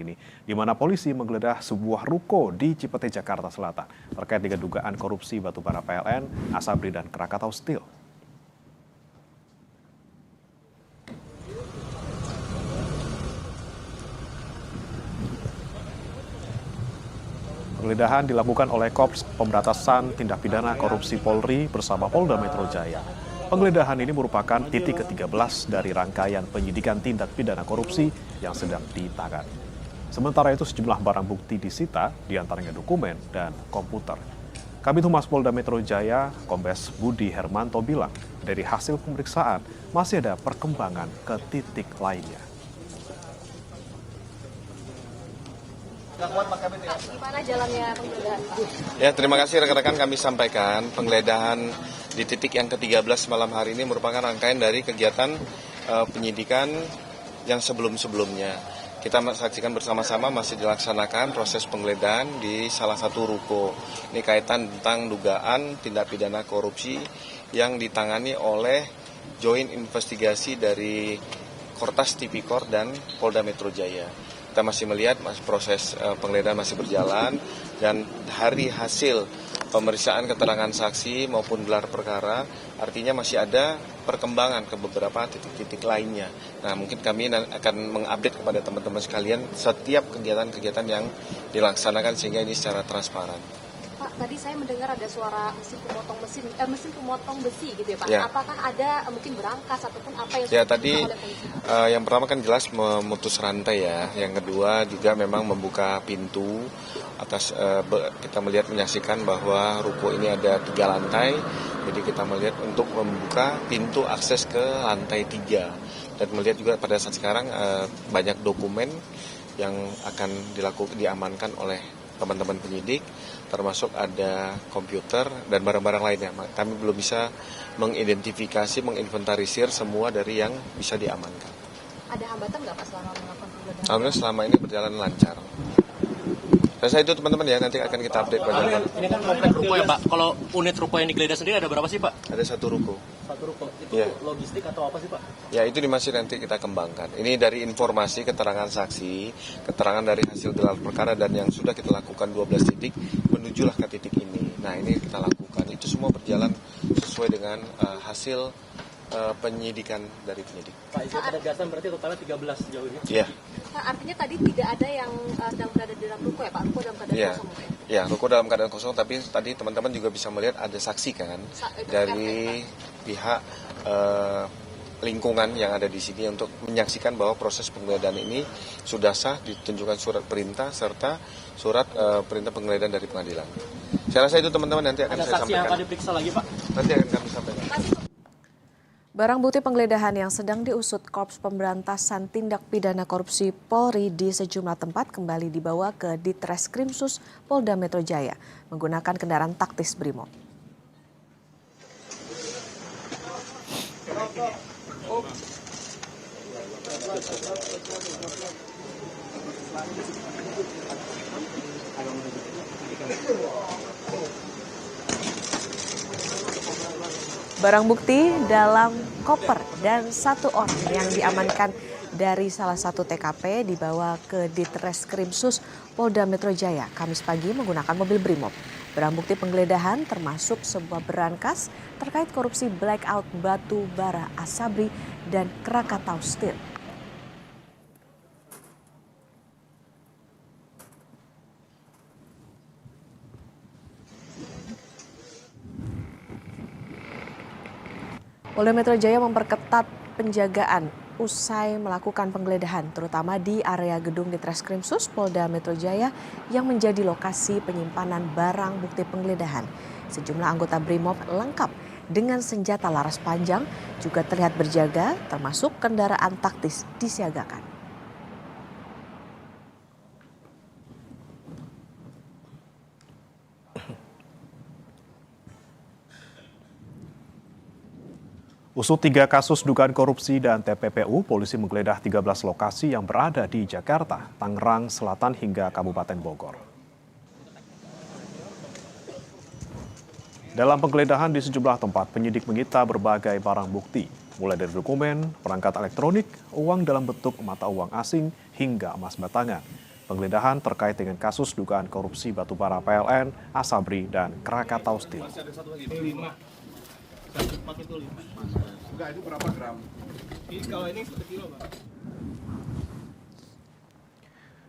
ini, di mana polisi menggeledah sebuah ruko di Cipete, Jakarta Selatan terkait dengan dugaan korupsi batubara PLN, Asabri, dan Krakatau Steel. Penggeledahan dilakukan oleh Korps Pemberantasan Tindak Pidana Korupsi Polri bersama Polda Metro Jaya. Penggeledahan ini merupakan titik ke-13 dari rangkaian penyidikan tindak pidana korupsi yang sedang ditangani. Sementara itu sejumlah barang bukti disita, diantaranya dokumen dan komputer. Kabid Humas Polda Metro Jaya, Kombes Budi Hermanto bilang, dari hasil pemeriksaan masih ada perkembangan ke titik lainnya. Gimana jalannya penggeledahan, Pak? Ya, terima kasih rekan-rekan, kami sampaikan penggeledahan di titik yang ke-13 malam hari ini merupakan rangkaian dari kegiatan penyidikan yang sebelum-sebelumnya. Kita saksikan bersama-sama masih dilaksanakan proses penggeledahan di salah satu ruko. Ini kaitan tentang dugaan tindak pidana korupsi yang ditangani oleh Joint Investigasi dari Kortas Tipikor dan Polda Metro Jaya. Kita masih melihat proses penggeledahan masih berjalan dan hari hasil pemeriksaan keterangan saksi maupun gelar perkara artinya masih ada perkembangan ke beberapa titik-titik lainnya. Nah, mungkin kami akan mengupdate kepada teman-teman sekalian setiap kegiatan-kegiatan yang dilaksanakan sehingga ini secara transparan. Pak, tadi saya mendengar ada suara mesin pemotong besi gitu ya, Pak. Ya. Apakah ada mungkin berangkas ataupun apa yang Ya, sudah tadi dilakukan oleh polisi? yang pertama kan jelas memutus rantai ya. Yang kedua juga memang membuka pintu atas kita menyaksikan bahwa ruko ini ada 3 lantai. Jadi kita melihat untuk membuka pintu akses ke lantai 3 dan melihat juga pada saat sekarang banyak dokumen yang akan diamankan oleh teman-teman penyidik, termasuk ada komputer dan barang-barang lainnya. Kami belum bisa mengidentifikasi, menginventarisir semua dari yang bisa diamankan. Ada hambatan nggak Pak selama melakukan penggeledahan? Alhamdulillah selama ini berjalan lancar. Saya itu teman-teman ya, nanti akan kita update bagaimana. Ini kan komplek ruko ya Pak, kalau unit ruko yang digeledah sendiri ada berapa sih Pak? Ada 1 ruko. 1 ruko, itu Ya. logistik atau apa sih Pak? Ya, itu masih nanti kita kembangkan. Ini dari informasi, keterangan saksi, keterangan dari hasil gelar perkara dan yang sudah kita lakukan 12 titik, menujulah ke titik ini. Nah, ini kita lakukan. Itu semua berjalan sesuai dengan hasil penyidikan dari penyidik. Pak, izin penegasan berarti totalnya 13 sejauh ini? Iya. Pak, artinya tadi tidak ada yang sedang berada di dalam ruko ya, Pak? Ruko dalam keadaan Iya. kosong ya? Ya, ruko dalam keadaan kosong, tapi tadi teman-teman juga bisa melihat ada saksi kan dari pihak lingkungan yang ada di sini untuk menyaksikan bahwa proses penggeledahan ini sudah sah, ditunjukkan surat perintah serta surat perintah penggeledahan dari pengadilan. Saya rasa itu teman-teman nanti akan Ada saya saksi yang sampaikan. akan diperiksa lagi Pak? Nanti akan kami sampaikan. Barang bukti penggeledahan yang sedang diusut Korps Pemberantasan Tindak Pidana Korupsi Polri di sejumlah tempat kembali dibawa ke Ditreskrimsus Polda Metro Jaya menggunakan kendaraan taktis Brimob. Barang bukti dalam koper dan 1 orang yang diamankan dari salah satu TKP dibawa ke Ditreskrimsus Polda Metro Jaya Kamis pagi menggunakan mobil Brimob. Barang bukti penggeledahan termasuk sebuah berangkas terkait korupsi blackout batu bara Asabri dan Krakatau Steel. Polda Metro Jaya memperketat penjagaan usai melakukan penggeledahan terutama di area gedung Ditreskrimsus Polda Metro Jaya yang menjadi lokasi penyimpanan barang bukti penggeledahan. Sejumlah anggota Brimob lengkap dengan senjata laras panjang juga terlihat berjaga termasuk kendaraan taktis disiagakan. Usut 3 kasus dugaan korupsi dan TPPU, polisi menggeledah 13 lokasi yang berada di Jakarta, Tangerang Selatan hingga Kabupaten Bogor. Dalam penggeledahan di sejumlah tempat, penyidik menyita berbagai barang bukti, mulai dari dokumen, perangkat elektronik, uang dalam bentuk mata uang asing, hingga emas batangan. penggeledahan terkait dengan kasus dugaan korupsi batubara PLN, Asabri, dan Krakatau Steel.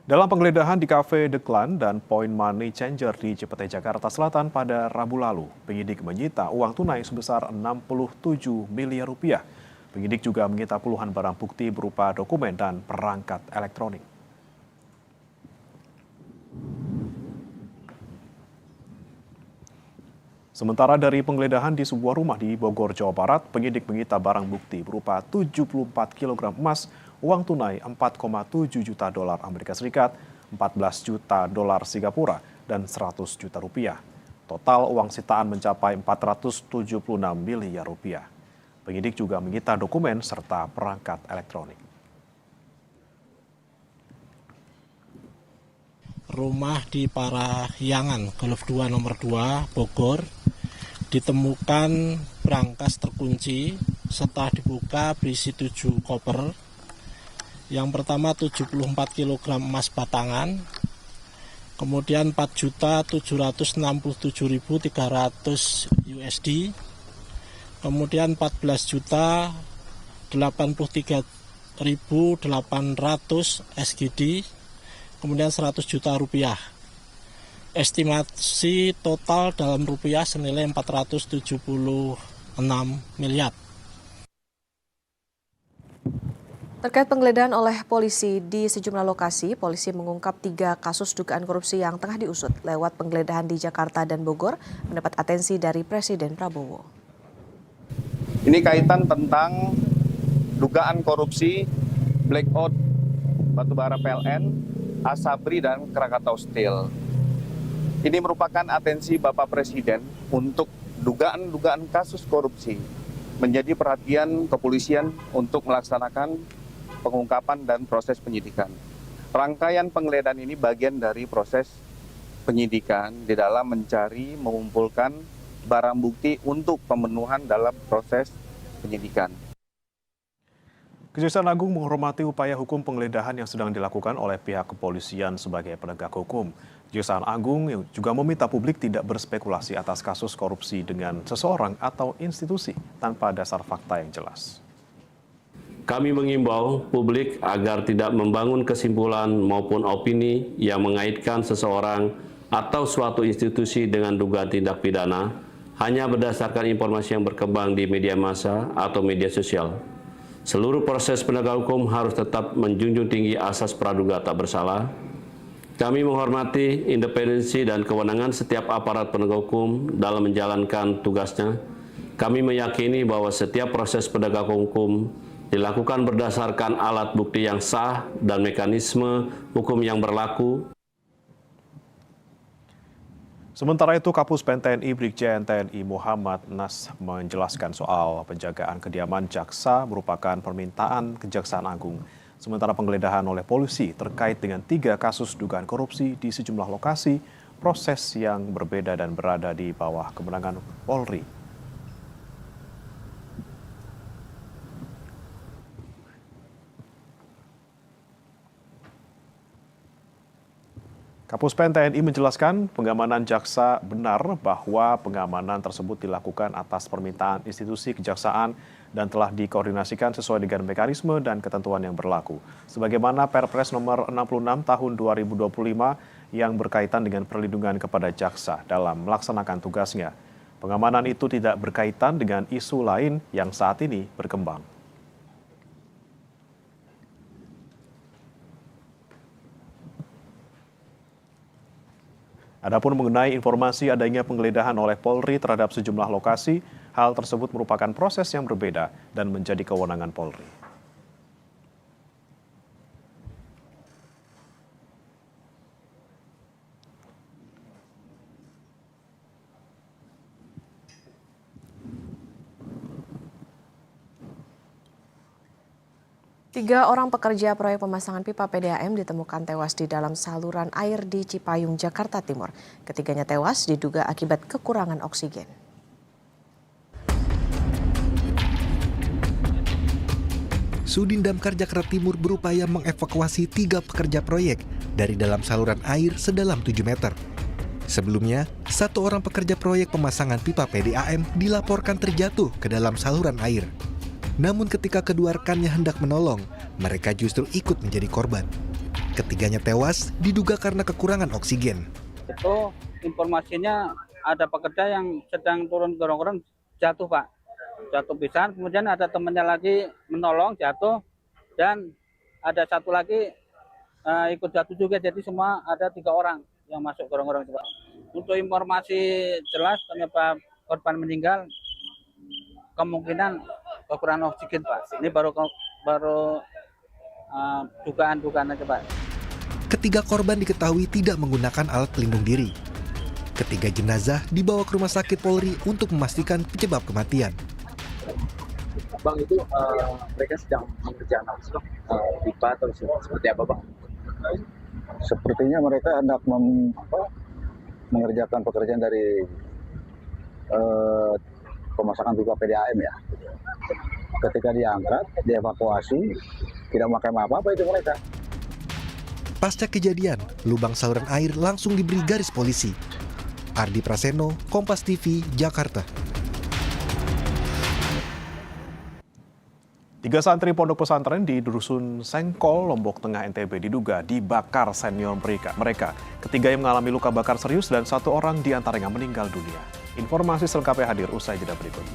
Dalam penggeledahan di Cafe The Clan dan Point Money Changer di Cipete, Jakarta Selatan pada Rabu lalu, penyidik menyita uang tunai sebesar 67 miliar rupiah. Penyidik juga menyita puluhan barang bukti berupa dokumen dan perangkat elektronik. Sementara dari penggeledahan di sebuah rumah di Bogor, Jawa Barat, penyidik menyita barang bukti berupa 74 kg emas, uang tunai 4,7 juta dolar Amerika Serikat, 14 juta dolar Singapura, dan 100 juta rupiah. Total uang sitaan mencapai 476 miliar rupiah. Penyidik juga menyita dokumen serta perangkat elektronik. Rumah di Parahyangan, Golf 2 nomor 2, Bogor, ditemukan brankas terkunci. Setelah dibuka berisi 7 koper. Yang pertama 74 kg emas batangan, kemudian 4.767.300 USD, kemudian 14.083.800 SGD, kemudian 100 juta rupiah. Estimasi total dalam rupiah senilai 476 miliar. Terkait penggeledahan oleh polisi di sejumlah lokasi, polisi mengungkap 3 kasus dugaan korupsi yang tengah diusut lewat penggeledahan di Jakarta dan Bogor mendapat atensi dari Presiden Prabowo. Ini kaitan tentang dugaan korupsi blackout batubara PLN, Asabri, dan Krakatau Steel. Ini merupakan atensi Bapak Presiden untuk dugaan-dugaan kasus korupsi menjadi perhatian kepolisian untuk melaksanakan pengungkapan dan proses penyidikan. Rangkaian penggeledahan ini bagian dari proses penyidikan di dalam mencari, mengumpulkan barang bukti untuk pemenuhan dalam proses penyidikan. Kejaksaan Agung menghormati upaya hukum penggeledahan yang sedang dilakukan oleh pihak kepolisian sebagai penegak hukum. Kejaksaan Agung juga meminta publik tidak berspekulasi atas kasus korupsi dengan seseorang atau institusi tanpa dasar fakta yang jelas. Kami mengimbau publik agar tidak membangun kesimpulan maupun opini yang mengaitkan seseorang atau suatu institusi dengan dugaan tindak pidana hanya berdasarkan informasi yang berkembang di media massa atau media sosial. Seluruh proses penegak hukum harus tetap menjunjung tinggi asas praduga tak bersalah. Kami menghormati independensi dan kewenangan setiap aparat penegak hukum dalam menjalankan tugasnya. Kami meyakini bahwa setiap proses penegak hukum dilakukan berdasarkan alat bukti yang sah dan mekanisme hukum yang berlaku. Sementara itu, Kapus Pen TNI Brigjen TNI Muhammad Nas menjelaskan soal penjagaan kediaman jaksa merupakan permintaan Kejaksaan Agung. Sementara penggeledahan oleh polisi terkait dengan 3 kasus dugaan korupsi di sejumlah lokasi, proses yang berbeda dan berada di bawah kewenangan Polri. Kapus Pen TNI menjelaskan pengamanan jaksa benar bahwa pengamanan tersebut dilakukan atas permintaan institusi kejaksaan dan telah dikoordinasikan sesuai dengan mekanisme dan ketentuan yang berlaku. Sebagaimana Perpres nomor 66 tahun 2025 yang berkaitan dengan perlindungan kepada jaksa dalam melaksanakan tugasnya. Pengamanan itu tidak berkaitan dengan isu lain yang saat ini berkembang. Adapun mengenai informasi adanya penggeledahan oleh Polri terhadap sejumlah lokasi, hal tersebut merupakan proses yang berbeda dan menjadi kewenangan Polri. Tiga orang pekerja proyek pemasangan pipa PDAM ditemukan tewas di dalam saluran air di Cipayung, Jakarta Timur. Ketiganya tewas diduga akibat kekurangan oksigen. Sudin Damkar Jakarta Timur berupaya mengevakuasi 3 pekerja proyek dari dalam saluran air sedalam 7 meter. Sebelumnya, 1 orang pekerja proyek pemasangan pipa PDAM dilaporkan terjatuh ke dalam saluran air. Namun ketika kedua rekannya hendak menolong, mereka justru ikut menjadi korban. Ketiganya tewas diduga karena kekurangan oksigen. Itu informasinya ada pekerja yang sedang turun gorong-gorong jatuh, Pak. Jatuh pisan, kemudian ada temannya lagi menolong jatuh, dan ada satu lagi ikut jatuh juga. Jadi semua ada 3 orang yang masuk gorong-gorong itu, Pak. Untuk informasi jelas penyebab korban meninggal kemungkinan kekurangan oksigen, Pak. Ini baru dugaan aja, Pak. Ketiga korban diketahui tidak menggunakan alat pelindung diri. Ketiga jenazah dibawa ke rumah sakit Polri untuk memastikan penyebab kematian. Bang, itu mereka sedang mengerjakan pipa atau seperti apa, Bang? Sepertinya mereka hendak mengerjakan pekerjaan dari pemasangan pipa PDAM ya. Ketika diangkat, dievakuasi, tidak memakai apa-apa itu mereka. Pasca kejadian, lubang saluran air langsung diberi garis polisi. Ardi Praseno, Kompas TV, Jakarta. 3 santri pondok pesantren di Dusun Sengkol, Lombok Tengah, NTB diduga dibakar senior mereka. Ketiga yang mengalami luka bakar serius dan 1 orang diantaranya meninggal dunia. Informasi selengkapnya hadir usai jeda berikut.